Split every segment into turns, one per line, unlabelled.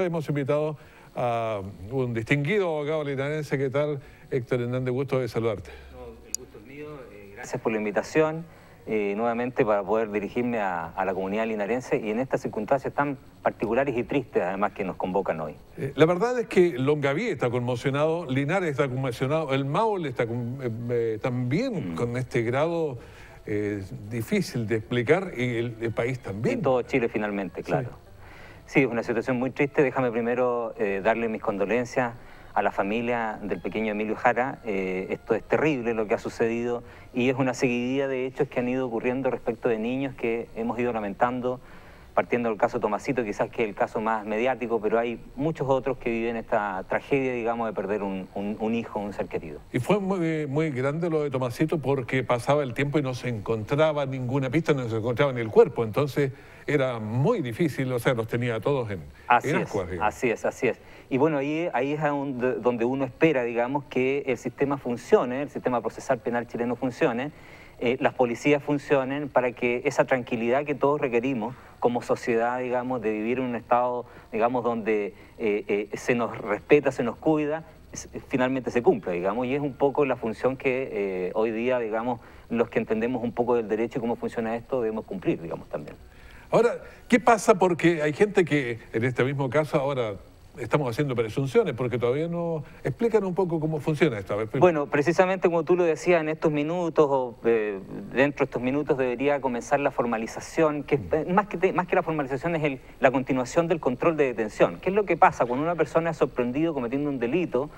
Hemos invitado a un distinguido abogado linarense. ¿Qué tal, Héctor Hernández? Gusto de saludarte.
No, el gusto es mío. Gracias por la invitación, nuevamente para poder dirigirme a la comunidad linarense y en estas circunstancias tan particulares y tristes, además, que nos convocan hoy.
La verdad es que Longaví está conmocionado, Linares está conmocionado, el Maule está también con este grado difícil de explicar, y el país también.
Y todo Chile finalmente, claro. Sí, es una situación muy triste. Déjame primero darle mis condolencias a la familia del pequeño Emilio Jara. Esto es terrible lo que ha sucedido y es una seguidilla de hechos que han ido ocurriendo respecto de niños que hemos ido lamentando, partiendo del caso Tomasito, quizás que es el caso más mediático, pero hay muchos otros que viven esta tragedia, digamos, de perder un hijo, un ser querido.
Y fue muy grande lo de Tomasito porque pasaba el tiempo y no se encontraba ninguna pista, no se encontraba en el cuerpo, entonces era muy difícil, o sea, los tenía todos en ascuas.
Así es. Y bueno, ahí es donde uno espera, digamos, que el sistema funcione, el sistema procesal penal chileno funcione, las policías funcionen para que esa tranquilidad que todos requerimos como sociedad, digamos, de vivir en un estado, digamos, donde se nos respeta, se nos cuida, finalmente se cumpla, digamos, y es un poco la función que hoy día, digamos, los que entendemos un poco del derecho y cómo funciona esto debemos cumplir, digamos, también.
Ahora, ¿qué pasa? Porque hay gente que en este mismo caso ahora estamos haciendo presunciones porque todavía no... Explícanos un poco cómo funciona esta vez.
Bueno, precisamente como tú lo decías, en estos minutos o dentro de estos minutos debería comenzar la formalización, que más que la formalización es la continuación del control de detención. ¿Qué es lo que pasa cuando una persona es sorprendido cometiendo un delito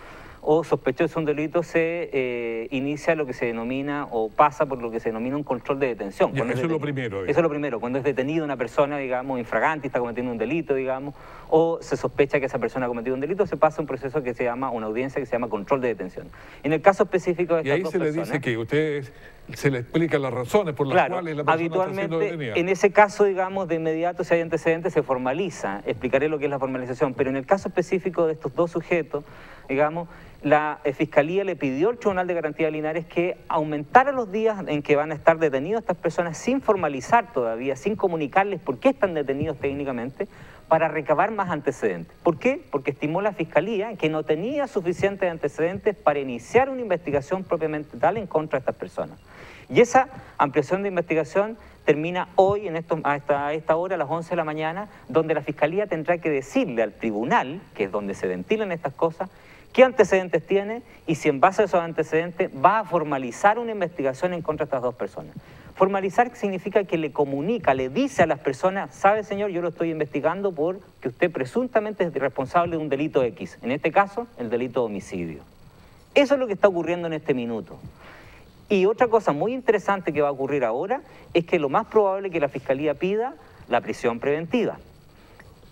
o sospechoso de un delito? Se inicia lo que se denomina o pasa por lo que se denomina un control de detención.
Ya, eso es lo primero.
Eso es lo primero, cuando es detenida una persona, digamos, infragante, está cometiendo un delito, digamos, o se sospecha que esa persona ha cometido un delito, se pasa un proceso que se llama, una audiencia que se llama control de detención. En el caso específico de estas dos personas... Y ahí
se le dice que ustedes se le explican las razones por las cuales la persona está siendo detenida.
En ese caso, digamos, de inmediato, si hay antecedentes, se formaliza. Explicaré lo que es la formalización, pero en el caso específico de estos dos sujetos, digamos, la Fiscalía le pidió al Tribunal de Garantía de Linares que aumentara los días en que van a estar detenidos estas personas sin formalizar todavía, sin comunicarles por qué están detenidos técnicamente, para recabar más antecedentes. ¿Por qué? Porque estimó la Fiscalía que no tenía suficientes antecedentes para iniciar una investigación propiamente tal en contra de estas personas. Y esa ampliación de investigación termina hoy, a esta hora, a las 11 de la mañana, donde la Fiscalía tendrá que decirle al tribunal, que es donde se ventilan estas cosas, qué antecedentes tiene y si en base a esos antecedentes va a formalizar una investigación en contra de estas dos personas. Formalizar significa que le comunica, le dice a las personas, sabe señor, yo lo estoy investigando porque usted presuntamente es responsable de un delito X, en este caso el delito de homicidio. Eso es lo que está ocurriendo en este minuto. Y otra cosa muy interesante que va a ocurrir ahora es que lo más probable es que la Fiscalía pida la prisión preventiva.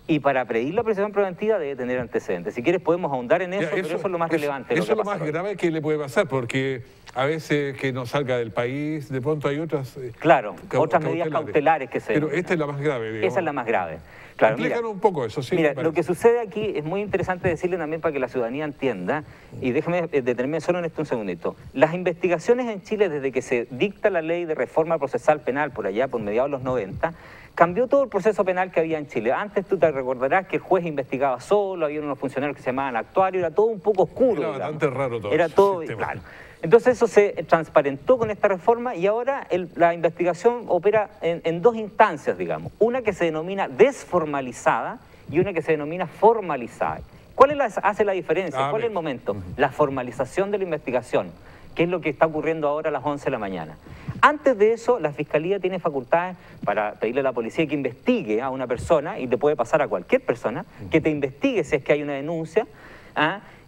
Y para pedir la prisión preventiva debe tener antecedentes. Si quieres podemos ahondar en eso, pero eso es lo más relevante.
Eso es lo más grave que le puede pasar, porque a veces que no salga del país, de pronto hay otras...
Claro, otras medidas cautelares que se...
Pero esta es la más grave, digamos.
Esa es la más grave. Claro,
explícanos un poco eso, sí.
Mira, lo que sucede aquí es muy interesante decirle también para que la ciudadanía entienda, y déjame detenerme solo en esto un segundito. Las investigaciones en Chile, desde que se dicta la ley de reforma procesal penal por allá, por mediados de los 90, cambió todo el proceso penal que había en Chile. Antes tú te recordarás que el juez investigaba solo, había unos funcionarios que se llamaban actuarios, era todo un poco oscuro.
Era bastante raro todo.
Era todo, claro. Entonces eso se transparentó con esta reforma y ahora la investigación opera en dos instancias, digamos. Una que se denomina desformalizada y una que se denomina formalizada. ¿Cuál hace la diferencia? ¿Cuál es el momento? La formalización de la investigación, que es lo que está ocurriendo ahora a las 11 de la mañana. Antes de eso, la Fiscalía tiene facultades para pedirle a la policía que investigue a una persona, y le puede pasar a cualquier persona, que te investigue si es que hay una denuncia,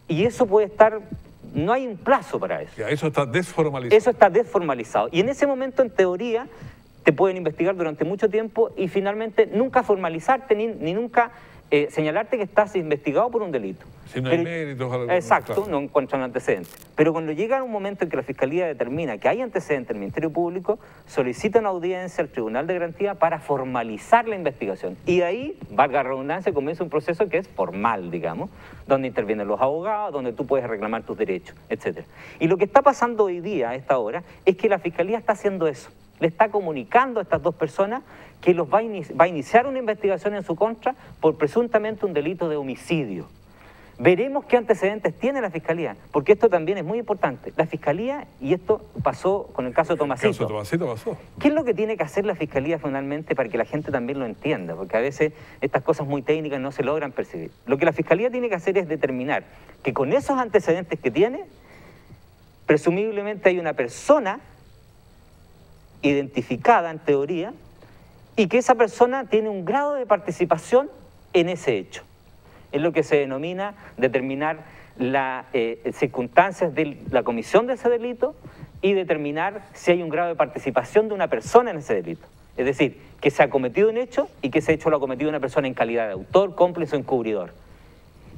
y eso puede estar... No hay un plazo para eso.
Ya, eso está desformalizado.
Eso está desformalizado. Y en ese momento, en teoría, te pueden investigar durante mucho tiempo y finalmente nunca formalizarte ni nunca señalarte que estás investigado por un delito.
Si no hay méritos.
Exacto, claro. No encuentran antecedentes. Pero cuando llega un momento en que la Fiscalía determina que hay antecedentes del Ministerio Público, solicita una audiencia al Tribunal de Garantía para formalizar la investigación. Y ahí, valga la redundancia, comienza un proceso que es formal, digamos, donde intervienen los abogados, donde tú puedes reclamar tus derechos, etc. Y lo que está pasando hoy día, a esta hora, es que la Fiscalía está haciendo eso. le está comunicando a estas dos personas que va a iniciar una investigación en su contra por presuntamente un delito de homicidio. Veremos qué antecedentes tiene la Fiscalía, porque esto también es muy importante. La Fiscalía, y esto pasó con el caso de Tomasito.
El caso de Tomasito pasó.
¿Qué es lo que tiene que hacer la Fiscalía finalmente para que la gente también lo entienda? Porque a veces estas cosas muy técnicas no se logran percibir. Lo que la Fiscalía tiene que hacer es determinar que con esos antecedentes que tiene, presumiblemente hay una persona identificada en teoría y que esa persona tiene un grado de participación en ese hecho. Es lo que se denomina determinar las circunstancias de la comisión de ese delito y determinar si hay un grado de participación de una persona en ese delito. Es decir, que se ha cometido un hecho y que ese hecho lo ha cometido una persona en calidad de autor, cómplice o encubridor.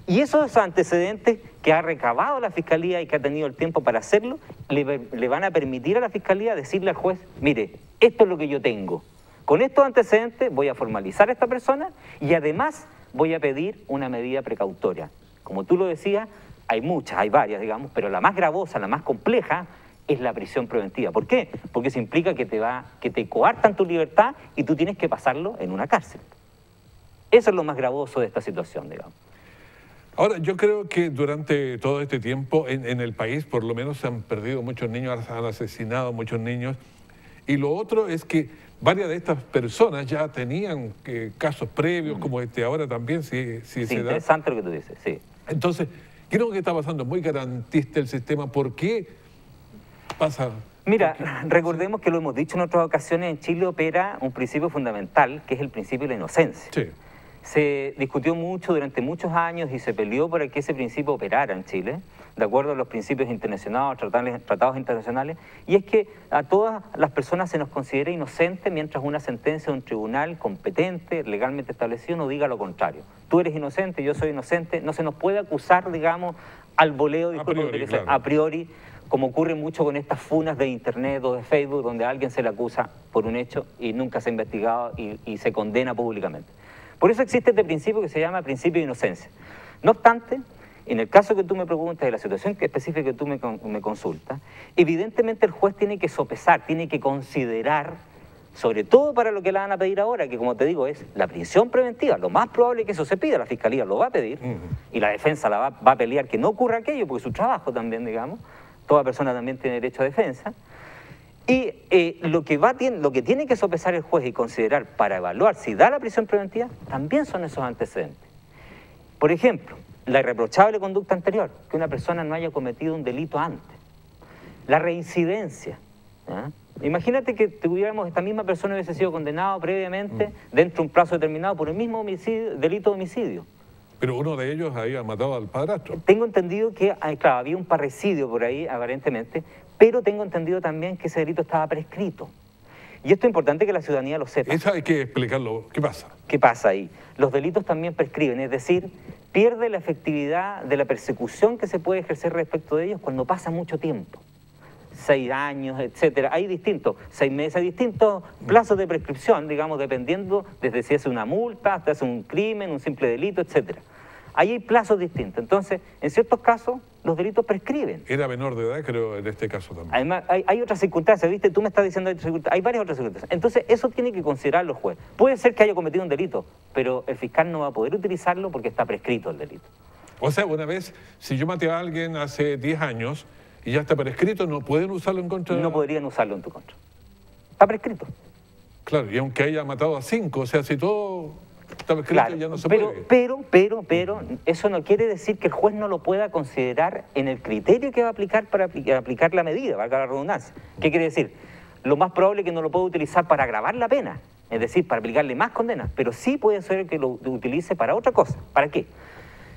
Y esos antecedentes que ha recabado la Fiscalía y que ha tenido el tiempo para hacerlo, le van a permitir a la Fiscalía decirle al juez, mire, esto es lo que yo tengo. Con estos antecedentes voy a formalizar a esta persona y además voy a pedir una medida precautoria. Como tú lo decías, hay muchas, hay varias, digamos, pero la más gravosa, la más compleja, es la prisión preventiva. ¿Por qué? Porque eso implica que te coartan tu libertad y tú tienes que pasarlo en una cárcel. Eso es lo más gravoso de esta situación, digamos.
Ahora, yo creo que durante todo este tiempo en el país, por lo menos, se han perdido muchos niños, han asesinado muchos niños. Y lo otro es que varias de estas personas ya tenían casos previos, como este ahora también, si
Sí,
se da.
interesante lo que tú dices, sí.
Entonces, creo que está pasando muy garantista el sistema. ¿Por qué pasa?
Mira, recordemos que lo hemos dicho en otras ocasiones, en Chile opera un principio fundamental, que es el principio de la inocencia.
Sí.
Se discutió mucho durante muchos años y se peleó para que ese principio operara en Chile, de acuerdo a los principios internacionales, tratados internacionales, y es que a todas las personas se nos considera inocente mientras una sentencia de un tribunal competente, legalmente establecido, no diga lo contrario. Tú eres inocente, yo soy inocente, no se nos puede acusar, digamos, al voleo, a priori, como ocurre mucho con estas funas de internet o de Facebook, donde a alguien se le acusa por un hecho y nunca se ha investigado y se condena públicamente. Por eso existe este principio que se llama principio de inocencia. No obstante, en el caso que tú me preguntas, de la situación específica que tú me consultas, evidentemente el juez tiene que sopesar, tiene que considerar, sobre todo para lo que le van a pedir ahora, que como te digo es la prisión preventiva. Lo más probable es que eso se pida, la Fiscalía lo va a pedir, y la defensa va a pelear que no ocurra aquello, porque es su trabajo también, digamos, toda persona también tiene derecho a defensa. Y lo que tiene que sopesar el juez y considerar para evaluar si da la prisión preventiva, también son esos antecedentes. Por ejemplo, la irreprochable conducta anterior, que una persona no haya cometido un delito antes. La reincidencia. Imagínate que esta misma persona hubiese sido condenada previamente dentro de un plazo determinado por el mismo delito de homicidio.
Pero uno de ellos había matado al padrastro.
Tengo entendido que, claro, había un parricidio por ahí, aparentemente, pero tengo entendido también que ese delito estaba prescrito. Y esto es importante que la ciudadanía lo sepa.
Eso hay que explicarlo. ¿Qué pasa?
¿Qué pasa ahí? Los delitos también prescriben, es decir, pierde la efectividad de la persecución que se puede ejercer respecto de ellos cuando pasa mucho tiempo. 6 años, etcétera. Hay distintos, 6 meses, hay distintos plazos de prescripción, digamos, dependiendo desde si es una multa, hasta es un crimen, un simple delito, etcétera. Ahí hay plazos distintos. Entonces, en ciertos casos, los delitos prescriben.
Era menor de edad, creo, en este caso también.
Además, hay otras circunstancias, ¿viste? Tú me estás diciendo hay varias otras circunstancias. Entonces, eso tiene que considerar los jueces. Puede ser que haya cometido un delito, pero el fiscal no va a poder utilizarlo porque está prescrito el delito.
O sea, una vez, si yo maté a alguien hace 10 años y ya está prescrito, ¿no pueden usarlo en contra?
No podrían usarlo en tu contra. Está prescrito.
Claro, y aunque haya matado a 5, o sea, si todo está prescrito, claro, ya no se puede.
Pero, eso no quiere decir que el juez no lo pueda considerar en el criterio que va a aplicar para aplicar la medida, valga la redundancia. ¿Qué quiere decir? Lo más probable es que no lo pueda utilizar para agravar la pena, es decir, para aplicarle más condenas, pero sí puede ser que lo utilice para otra cosa. ¿Para qué?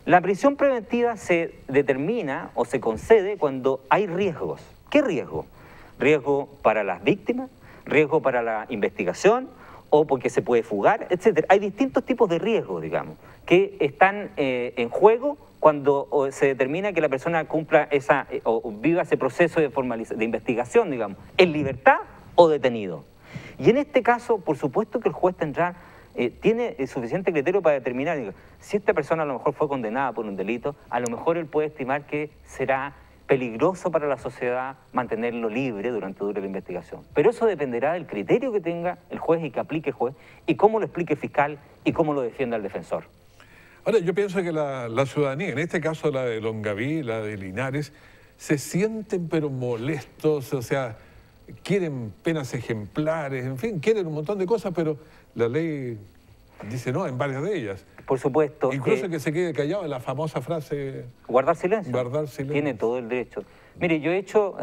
La prisión preventiva se determina o se concede cuando hay riesgos. ¿Qué riesgo? Riesgo para las víctimas, riesgo para la investigación o porque se puede fugar, etc. Hay distintos tipos de riesgos, digamos, que están en juego cuando se determina que la persona cumpla o viva ese proceso de investigación, digamos, en libertad o detenido. Y en este caso, por supuesto que el juez tiene suficiente criterio para determinar, si esta persona a lo mejor fue condenada por un delito, a lo mejor él puede estimar que será peligroso para la sociedad mantenerlo libre durante dure la investigación. Pero eso dependerá del criterio que tenga el juez y que aplique el juez, y cómo lo explique el fiscal y cómo lo defienda el defensor.
Ahora, yo pienso que la ciudadanía, en este caso la de Longaví, la de Linares, se sienten pero molestos, o sea, quieren penas ejemplares, en fin, quieren un montón de cosas, pero la ley dice no en varias de ellas.
Por supuesto.
Incluso que se quede callado en la famosa frase...
Guardar silencio.
Guardar silencio.
Tiene todo el derecho. Mire, yo he hecho,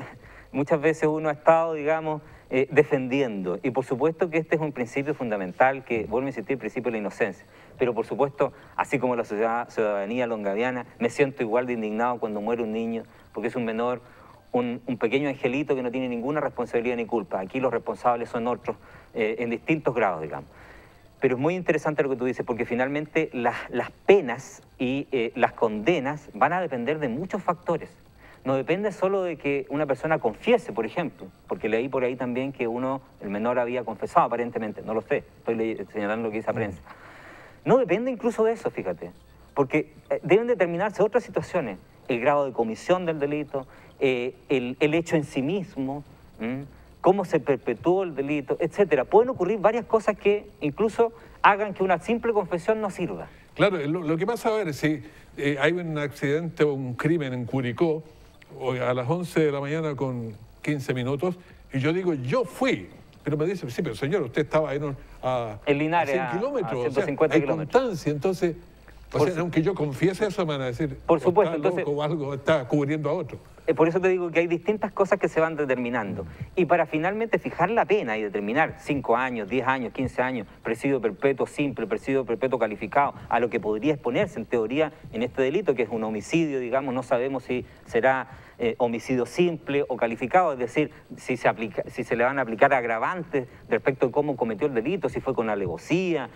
muchas veces uno ha estado, digamos, defendiendo, y por supuesto que este es un principio fundamental que, vuelvo a insistir, el principio de la inocencia, pero por supuesto, así como la ciudadanía longaviana, me siento igual de indignado cuando muere un niño, porque es un menor, un pequeño angelito que no tiene ninguna responsabilidad ni culpa. Aquí los responsables son otros, en distintos grados, digamos. Pero es muy interesante lo que tú dices, porque finalmente las penas y las condenas van a depender de muchos factores. No depende solo de que una persona confiese, por ejemplo, porque leí por ahí también que el menor había confesado aparentemente, no lo sé, estoy señalando lo que dice la prensa. No depende incluso de eso, fíjate, porque deben determinarse otras situaciones, el grado de comisión del delito, el hecho en sí mismo, cómo se perpetuó el delito, etcétera. Pueden ocurrir varias cosas que incluso hagan que una simple confesión no sirva.
Claro, lo que pasa, a ver, si hay un accidente o un crimen en Curicó, a las 11 de la mañana con 15 minutos, y yo digo, yo fui, pero me dice, sí, pero señor, usted estaba ahí
en Linares,
100 kilómetros,
a 150
o sea, hay
kilómetros.
constancia, entonces, aunque yo confiese eso, me van a decir,
por supuesto,
está loco, o algo, está cubriendo a otro.
Por eso te digo que hay distintas cosas que se van determinando. Y para finalmente fijar la pena y determinar 5 años, 10 años, 15 años, presidio perpetuo simple, presidio perpetuo calificado, a lo que podría exponerse en teoría en este delito, que es un homicidio, digamos, no sabemos si será homicidio simple o calificado, es decir, si se le van a aplicar agravantes respecto de cómo cometió el delito, si fue con alevosía,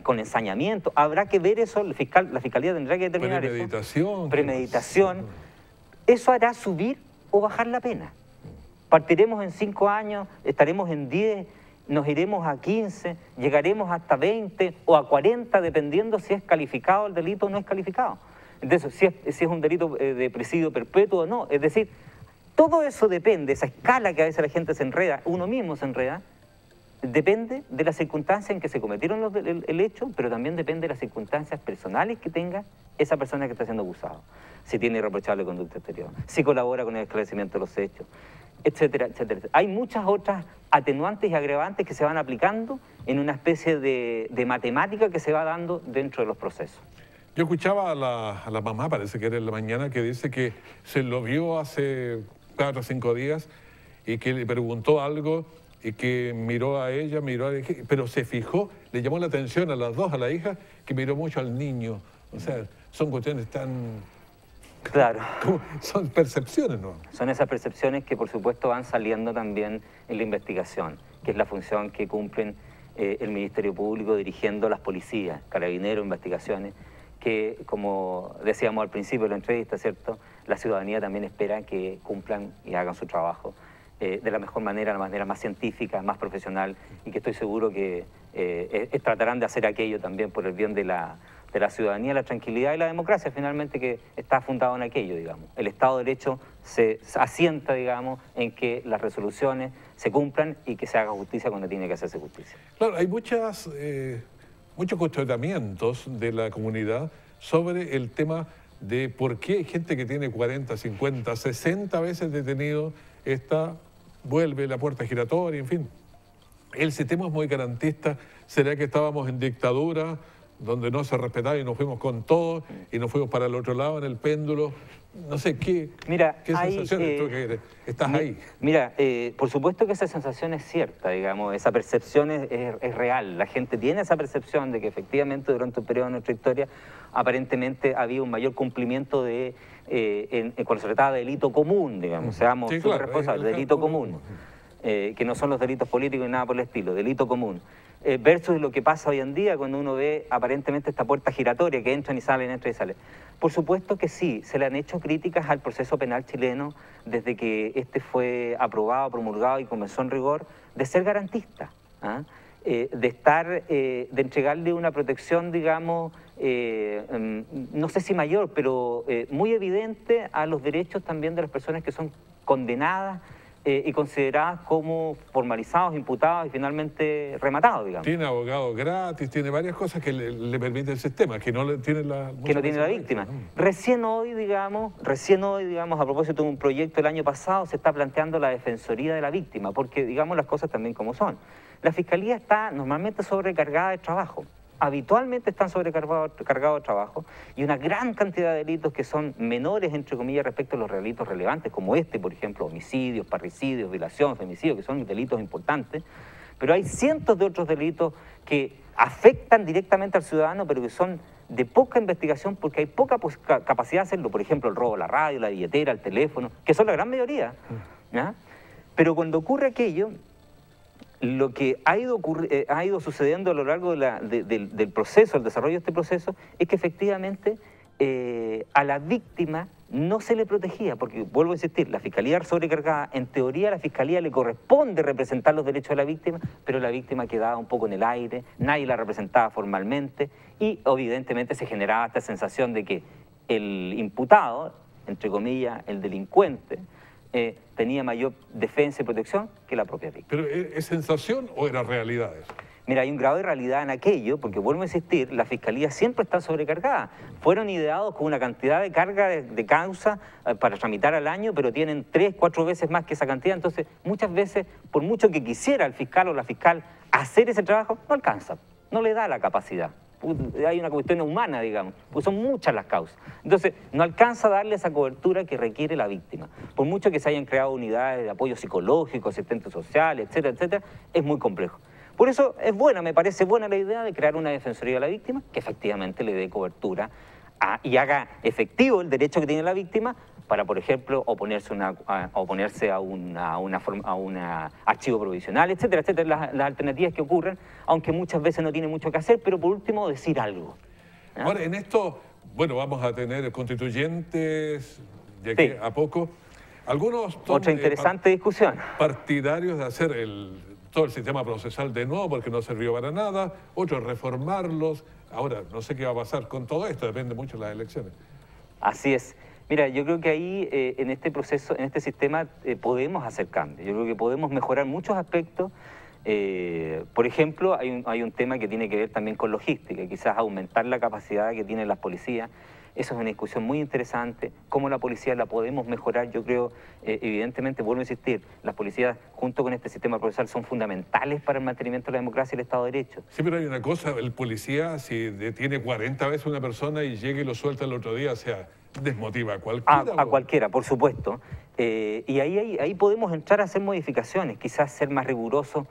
con ensañamiento. Habrá que ver eso, la Fiscalía tendrá que determinar
eso.
Premeditación. Eso hará subir o bajar la pena. Partiremos en 5 años, estaremos en 10, nos iremos a 15, llegaremos hasta 20 o a 40, dependiendo si es calificado el delito o no es calificado. Entonces, si es un delito de presidio perpetuo o no. Es decir, todo eso depende, esa escala que a veces la gente se enreda, uno mismo se enreda, depende de las circunstancias en que se cometieron el hecho, pero también depende de las circunstancias personales que tenga esa persona que está siendo acusada. Si tiene irreprochable conducta exterior, si colabora con el esclarecimiento de los hechos, etcétera, etcétera. Hay muchas otras atenuantes y agravantes que se van aplicando en una especie de matemática que se va dando dentro de los procesos.
Yo escuchaba a la mamá, parece que era en la mañana, que dice que se lo vio hace 4 o 5 días y que le preguntó algo y que miró a ella, pero se fijó, le llamó la atención a las dos, a la hija, que miró mucho al niño. O sea, son cuestiones tan...
Claro.
Son percepciones, ¿no?
Son esas percepciones que, por supuesto, van saliendo también en la investigación, que es la función que cumplen el Ministerio Público dirigiendo las policías, carabineros, investigaciones, que, como decíamos al principio de la entrevista, ¿cierto?, la ciudadanía también espera que cumplan y hagan su trabajo de la mejor manera, la manera más científica, más profesional, y que estoy seguro que tratarán de hacer aquello también por el bien de la ciudadanía, la tranquilidad y la democracia, finalmente, que está fundado en aquello, digamos. El Estado de Derecho se asienta, digamos, en que las resoluciones se cumplan y que se haga justicia cuando tiene que hacerse justicia.
Claro, hay muchos cuestionamientos de la comunidad sobre el tema de por qué hay gente que tiene 40, 50, 60 veces detenido, vuelve la puerta giratoria, en fin. El sistema es muy garantista. ¿Será que estábamos en dictadura, donde no se respetaba y nos fuimos con todo y nos fuimos para el otro lado en el péndulo? No sé, ¿qué sensaciones tú que estás ahí?
Mira, por supuesto que esa sensación es cierta, digamos, esa percepción es real. La gente tiene esa percepción de que efectivamente durante un periodo de nuestra historia aparentemente había un mayor cumplimiento cuando se trataba de delito común, digamos, seamos súper responsables, delito común, que no son los delitos políticos ni nada por el estilo, delito común. Versus lo que pasa hoy en día cuando uno ve aparentemente esta puerta giratoria que entran y salen, entra y sale. Por supuesto que sí, se le han hecho críticas al proceso penal chileno desde que este fue aprobado, promulgado y comenzó en rigor, de ser garantista, de entregarle una protección, digamos, no sé si mayor, pero muy evidente a los derechos también de las personas que son condenadas y consideradas como formalizados, imputados y finalmente rematados, digamos.
Tiene abogado gratis, tiene varias cosas que le permite el sistema, que no tiene la
víctima. Recién hoy, digamos, a propósito de un proyecto el año pasado, se está planteando la defensoría de la víctima, porque digamos las cosas también como son. La Fiscalía está normalmente sobrecargada de trabajo. Habitualmente están sobrecargados de trabajo y una gran cantidad de delitos que son menores, entre comillas, respecto a los delitos relevantes, como este, por ejemplo, homicidios, parricidios, violación, femicidio, que son delitos importantes, pero hay cientos de otros delitos que afectan directamente al ciudadano, pero que son de poca investigación porque hay poca capacidad de hacerlo, por ejemplo, el robo a la radio, la billetera, el teléfono, que son la gran mayoría, ¿ya? Pero cuando ocurre aquello, lo que ha ido sucediendo a lo largo del proceso, el desarrollo de este proceso, es que efectivamente a la víctima no se le protegía, porque vuelvo a insistir, la Fiscalía sobrecargada, en teoría a la Fiscalía le corresponde representar los derechos de la víctima, pero la víctima quedaba un poco en el aire, nadie la representaba formalmente y evidentemente se generaba esta sensación de que el imputado, entre comillas, el delincuente, tenía mayor defensa y protección que la propia víctima.
¿Pero es sensación o era realidad eso?
Mira, hay un grado de realidad en aquello, porque vuelvo a insistir, la Fiscalía siempre está sobrecargada. Fueron ideados con una cantidad de carga de causa para tramitar al año, pero tienen 3, 4 veces más que esa cantidad. Entonces, muchas veces, por mucho que quisiera el fiscal o la fiscal hacer ese trabajo, no alcanza, no le da la capacidad. Hay una cuestión humana, digamos, pues son muchas las causas. Entonces, no alcanza a darle esa cobertura que requiere la víctima. Por mucho que se hayan creado unidades de apoyo psicológico, asistentes sociales, etcétera, etcétera, es muy complejo. Por eso es buena, me parece buena la idea de crear una defensoría de la víctima que efectivamente le dé cobertura y haga efectivo el derecho que tiene la víctima para, por ejemplo, oponerse a un archivo provisional, etcétera, etcétera, las alternativas que ocurren, aunque muchas veces no tiene mucho que hacer, pero por último decir algo.
¿No? Ahora, en esto, bueno, vamos a tener constituyentes de aquí a poco. Algunos son
otra interesante discusión.
Partidarios de hacer todo el sistema procesal de nuevo porque no sirvió para nada, otros reformarlos. Ahora, no sé qué va a pasar con todo esto, depende mucho de las elecciones.
Así es. Mira, yo creo que ahí en este proceso, en este sistema, podemos hacer cambios. Yo creo que podemos mejorar muchos aspectos. Por ejemplo, hay un tema que tiene que ver también con logística, quizás aumentar la capacidad que tienen las policías. Eso es una discusión muy interesante. ¿Cómo la policía la podemos mejorar? Yo creo, evidentemente, vuelvo a insistir, las policías, junto con este sistema procesal, son fundamentales para el mantenimiento de la democracia y el Estado de Derecho.
Sí, pero hay una cosa, el policía, si detiene 40 veces a una persona y llega y lo suelta el otro día, o sea, desmotiva a cualquiera.
A cualquiera, por supuesto. Y ahí podemos entrar a hacer modificaciones, quizás ser más rigurosos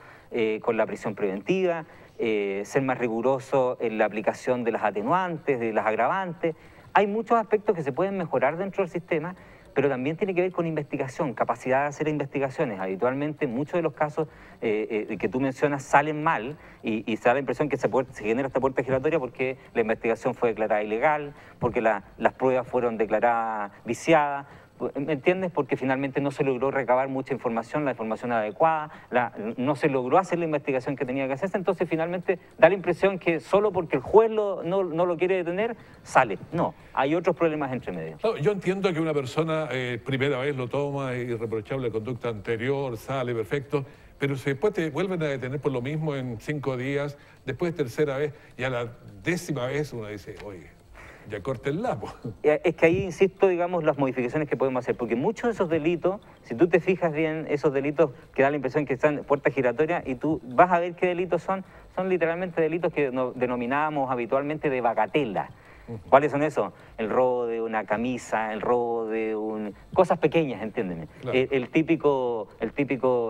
con la prisión preventiva, ser más rigurosos en la aplicación de las atenuantes, de las agravantes. Hay muchos aspectos que se pueden mejorar dentro del sistema, pero también tiene que ver con investigación, capacidad de hacer investigaciones. Habitualmente muchos de los casos que tú mencionas salen mal y se da la impresión que se genera esta puerta giratoria porque la investigación fue declarada ilegal, porque las pruebas fueron declaradas viciadas. ¿Me entiendes? Porque finalmente no se logró recabar mucha información, la información adecuada, no se logró hacer la investigación que tenía que hacerse, entonces finalmente da la impresión que solo porque el juez no lo quiere detener, sale. No, hay otros problemas entre medio.
No, yo entiendo que una persona primera vez lo toma, irreprochable conducta anterior, sale perfecto, pero si después te vuelven a detener por lo mismo en 5 días, después tercera vez y a la 10ª vez uno dice, oye, ya corte el lapo.
Es que ahí insisto, digamos, las modificaciones que podemos hacer, porque muchos de esos delitos, si tú te fijas bien, esos delitos que da la impresión que están en puerta giratoria y tú vas a ver qué delitos son literalmente delitos que denominábamos habitualmente de bagatela. ¿Cuáles son esos? El robo de una camisa, el robo de cosas pequeñas, entiéndeme. Claro. El típico,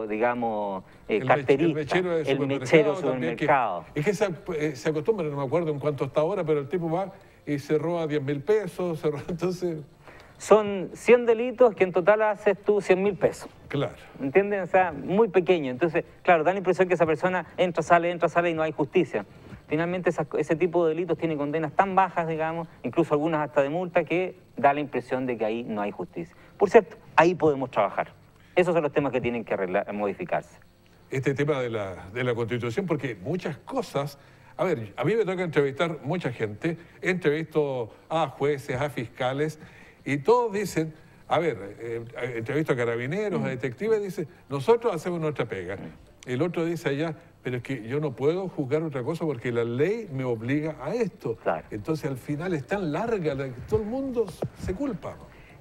digamos, carterista, el mechero de supermercado.
Es que se acostumbra, no me acuerdo en cuánto está ahora, pero el tipo va y se roba 10.000 pesos, entonces...
Son 100 delitos que en total haces tú 100.000 pesos.
Claro.
¿Entienden? O sea, muy pequeño. Entonces, claro, da la impresión que esa persona entra, sale y no hay justicia. Finalmente ese tipo de delitos tiene condenas tan bajas, digamos, incluso algunas hasta de multa, que da la impresión de que ahí no hay justicia. Por cierto, ahí podemos trabajar. Esos son los temas que tienen que modificarse.
Este tema de la Constitución, porque muchas cosas A ver, a mí me toca entrevistar mucha gente, entrevisto a jueces, a fiscales, y todos dicen, a ver, entrevisto a carabineros, a detectives, dicen, nosotros hacemos nuestra pega. El otro dice allá, pero es que yo no puedo juzgar otra cosa porque la ley me obliga a esto.
Claro.
Entonces al final es tan larga que todo el mundo se culpa.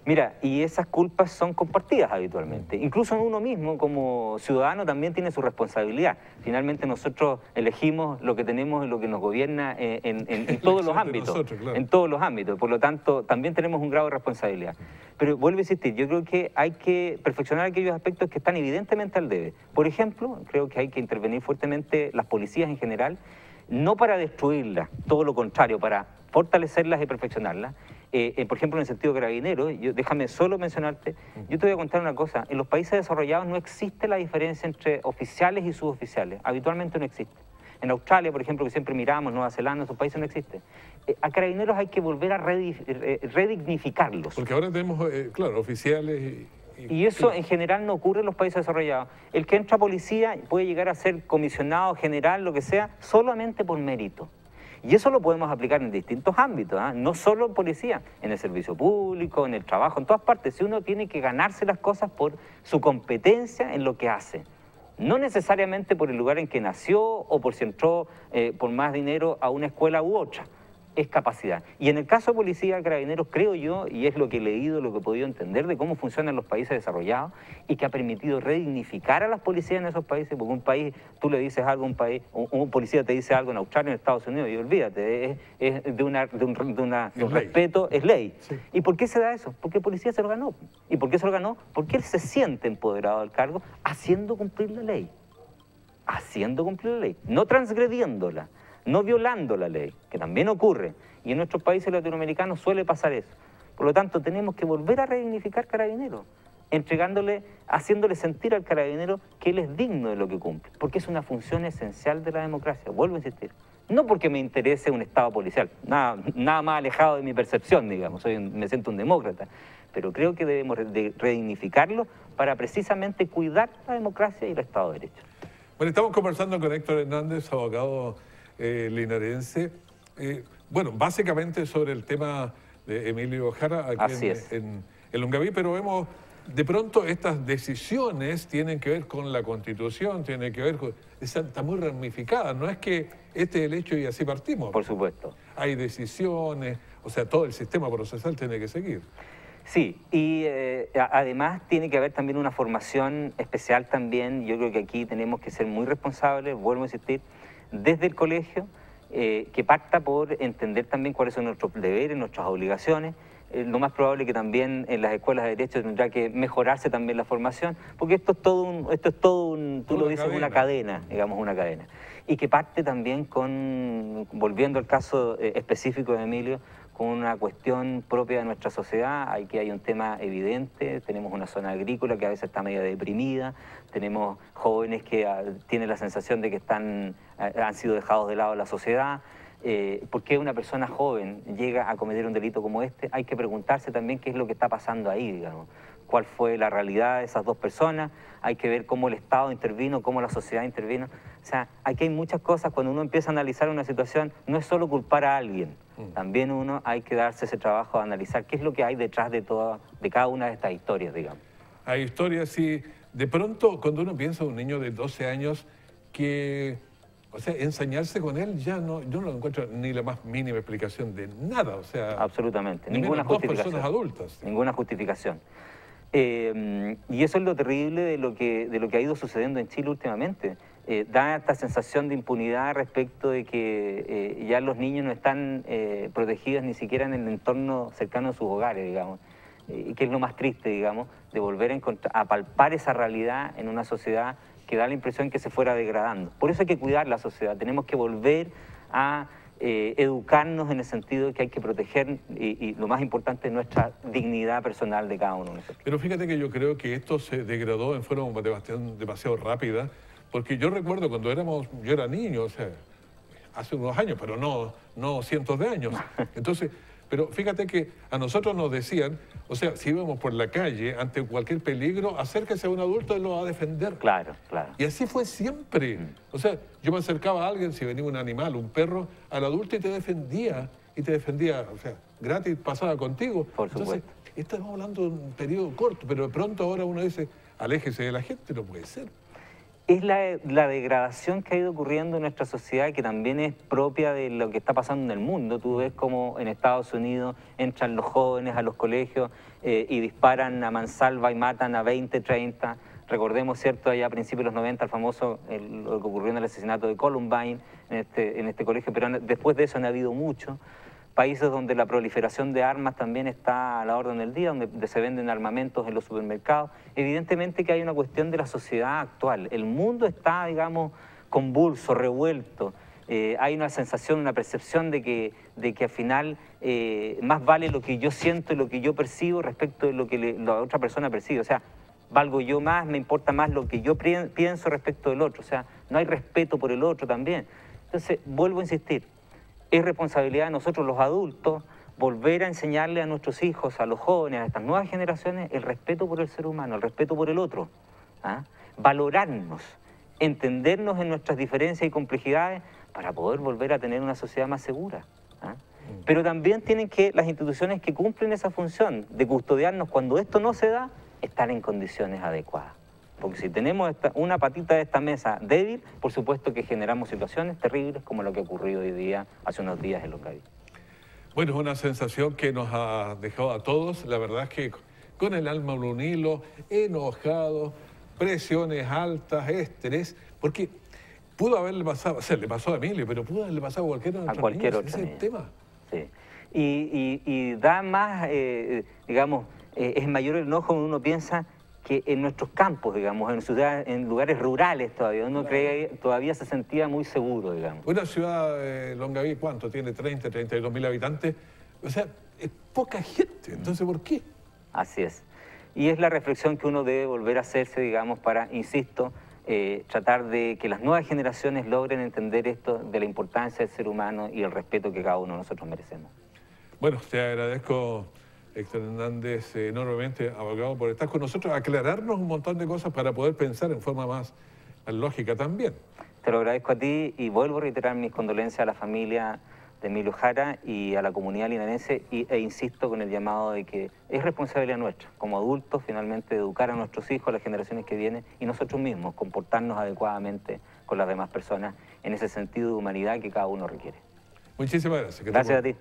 Mira, y esas culpas son compartidas habitualmente. Incluso uno mismo como ciudadano también tiene su responsabilidad. Finalmente nosotros elegimos lo que tenemos y lo que nos gobierna en todos los ámbitos.
Nosotros, claro.
En todos los ámbitos. Por lo tanto, también tenemos un grado de responsabilidad. Pero vuelvo a insistir, yo creo que hay que perfeccionar aquellos aspectos que están evidentemente al debe. Por ejemplo, creo que hay que intervenir fuertemente las policías en general, no para destruirlas, todo lo contrario, para fortalecerlas y perfeccionarlas. Por ejemplo, en el sentido carabinero, déjame solo mencionarte, yo te voy a contar una cosa, en los países desarrollados no existe la diferencia entre oficiales y suboficiales, habitualmente no existe. En Australia, por ejemplo, que siempre miramos, Nueva Zelanda, esos países no existen. A carabineros hay que volver a redignificarlos.
Porque ahora tenemos, claro, oficiales
y eso en general no ocurre en los países desarrollados. El que entra a policía puede llegar a ser comisionado, general, lo que sea, solamente por mérito. Y eso lo podemos aplicar en distintos ámbitos, ¿eh? No solo en policía, en el servicio público, en el trabajo, en todas partes. Si uno tiene que ganarse las cosas por su competencia en lo que hace, no necesariamente por el lugar en que nació o por si entró por más dinero a una escuela u otra. Es capacidad. Y en el caso de policía, carabineros, creo yo, y es lo que he leído, lo que he podido entender de cómo funcionan los países desarrollados y que ha permitido redignificar a las policías en esos países, porque un país, tú le dices algo a un país, un policía te dice algo en Australia, en Estados Unidos, y olvídate, es de un respeto, es ley. Sí. ¿Y por qué se da eso? Porque el policía se lo ganó. ¿Y por qué se lo ganó? Porque él se siente empoderado del cargo haciendo cumplir la ley. Haciendo cumplir la ley, no transgrediéndola. No violando la ley, que también ocurre, y en nuestros países latinoamericanos suele pasar eso. Por lo tanto, tenemos que volver a redignificar carabineros, haciéndole sentir al carabinero que él es digno de lo que cumple, porque es una función esencial de la democracia, vuelvo a insistir. No porque me interese un Estado policial, nada más alejado de mi percepción, digamos, me siento un demócrata, pero creo que debemos redignificarlo para precisamente cuidar la democracia y el Estado de Derecho.
Bueno, estamos conversando con Héctor Hernández, abogado linarense, bueno, básicamente sobre el tema de Emilio Jara aquí en Longaví, pero vemos, de pronto estas decisiones tienen que ver con la Constitución, tienen que ver con... Está muy ramificada, no es que este es el hecho y así partimos.
Por supuesto.
Hay decisiones, o sea, todo el sistema procesal tiene que seguir.
Sí, y además tiene que haber también una formación especial también, yo creo que aquí tenemos que ser muy responsables, vuelvo a insistir, desde el colegio, que parta por entender también cuáles son nuestros deberes, nuestras obligaciones. Lo más probable que también en las escuelas de derecho tendrá que mejorarse también la formación, porque esto es todo un, tú lo dices, una cadena, digamos, una cadena. Y que parte también con, volviendo al caso específico de Emilio, con una cuestión propia de nuestra sociedad. Aquí hay un tema evidente, tenemos una zona agrícola que a veces está medio deprimida, tenemos jóvenes que tienen la sensación de que han sido dejados de lado de la sociedad. ¿Por qué una persona joven llega a cometer un delito como este? Hay que preguntarse también qué es lo que está pasando ahí, digamos. ¿Cuál fue la realidad de esas dos personas? Hay que ver cómo el Estado intervino, cómo la sociedad intervino. O sea, aquí hay muchas cosas. Cuando uno empieza a analizar una situación, no es solo culpar a alguien. También uno hay que darse ese trabajo de analizar qué es lo que hay detrás de cada una de estas historias, digamos.
Hay historias, sí. De pronto, cuando uno piensa en un niño de 12 años que... O sea, ensañarse con él ya no, yo no encuentro ni la más mínima explicación de nada, o sea...
Absolutamente, ninguna justificación.
Dos personas adultas.
Ninguna justificación. Y eso es lo terrible de lo que ha ido sucediendo en Chile últimamente. Da esta sensación de impunidad respecto de que ya los niños no están protegidos ni siquiera en el entorno cercano a sus hogares, digamos. Que es lo más triste, digamos, de volver a palpar esa realidad en una sociedad que da la impresión que se fuera degradando. Por eso hay que cuidar la sociedad, tenemos que volver a educarnos en el sentido de que hay que proteger, y lo más importante, nuestra dignidad personal de cada uno de nosotros.
Pero fíjate que yo creo que esto se degradó en forma demasiado rápida, porque yo recuerdo cuando yo era niño, o sea, hace unos años, pero no cientos de años. Entonces, Pero fíjate que a nosotros nos decían, o sea, si íbamos por la calle, ante cualquier peligro, acérquese a un adulto y lo va a defender.
Claro, claro.
Y así fue siempre. O sea, yo me acercaba a alguien, si venía un animal, un perro, al adulto y te defendía, o sea, gratis pasaba contigo.
Por supuesto.
Entonces, estamos hablando de un periodo corto, pero de pronto ahora uno dice, aléjese de la gente, no puede ser.
Es la degradación que ha ido ocurriendo en nuestra sociedad, que también es propia de lo que está pasando en el mundo. Tú ves como en Estados Unidos entran los jóvenes a los colegios y disparan a mansalva y matan a 20, 30. Recordemos, ¿cierto?, allá a principios de los 90, el famoso, lo que ocurrió en el asesinato de Columbine en este colegio, pero después de eso han habido muchos. Países donde la proliferación de armas también está a la orden del día, donde se venden armamentos en los supermercados. Evidentemente que hay una cuestión de la sociedad actual. El mundo está, digamos, convulso, revuelto. Hay una sensación, una percepción de que al final más vale lo que yo siento y lo que yo percibo respecto de lo que la otra persona percibe. O sea, valgo yo más, me importa más lo que yo pienso respecto del otro. O sea, no hay respeto por el otro también. Entonces, vuelvo a insistir. Es responsabilidad de nosotros los adultos volver a enseñarle a nuestros hijos, a los jóvenes, a estas nuevas generaciones, el respeto por el ser humano, el respeto por el otro. ¿Ah? Valorarnos, entendernos en nuestras diferencias y complejidades para poder volver a tener una sociedad más segura. ¿Ah? Pero también tienen que las instituciones que cumplen esa función de custodiarnos cuando esto no se da, estar en condiciones adecuadas. Porque si tenemos una patita de esta mesa débil, por supuesto que generamos situaciones terribles como lo que ha ocurrido hoy día, hace unos días en Longaví.
Bueno, es una sensación que nos ha dejado a todos, la verdad es que con el alma en un hilo, enojados, presiones altas, estrés, porque pudo haberle pasado, o sea, le pasó a Emilio, pero pudo haberle pasado a cualquiera de nuestros niños,
otro
ese es el tema.
Sí. Y da más, digamos, es mayor el enojo cuando uno piensa que en nuestros campos, digamos, en ciudades, en lugares rurales todavía, uno todavía se sentía muy seguro, digamos.
Una ciudad de Longaví, ¿cuánto? Tiene 30, 32.000 habitantes, o sea, es poca gente, entonces, ¿por qué?
Así es. Y es la reflexión que uno debe volver a hacerse, digamos, para, insisto, tratar de que las nuevas generaciones logren entender esto de la importancia del ser humano y el respeto que cada uno de nosotros merecemos.
Bueno, te agradezco, Héctor Hernández, enormemente, abogado, por estar con nosotros, aclararnos un montón de cosas para poder pensar en forma más lógica también.
Te lo agradezco a ti y vuelvo a reiterar mis condolencias a la familia de Emilio Jara y a la comunidad linarense e insisto con el llamado de que es responsabilidad nuestra, como adultos, finalmente, de educar a nuestros hijos, a las generaciones que vienen y nosotros mismos, comportarnos adecuadamente con las demás personas en ese sentido de humanidad que cada uno requiere.
Muchísimas gracias.
Gracias a ti.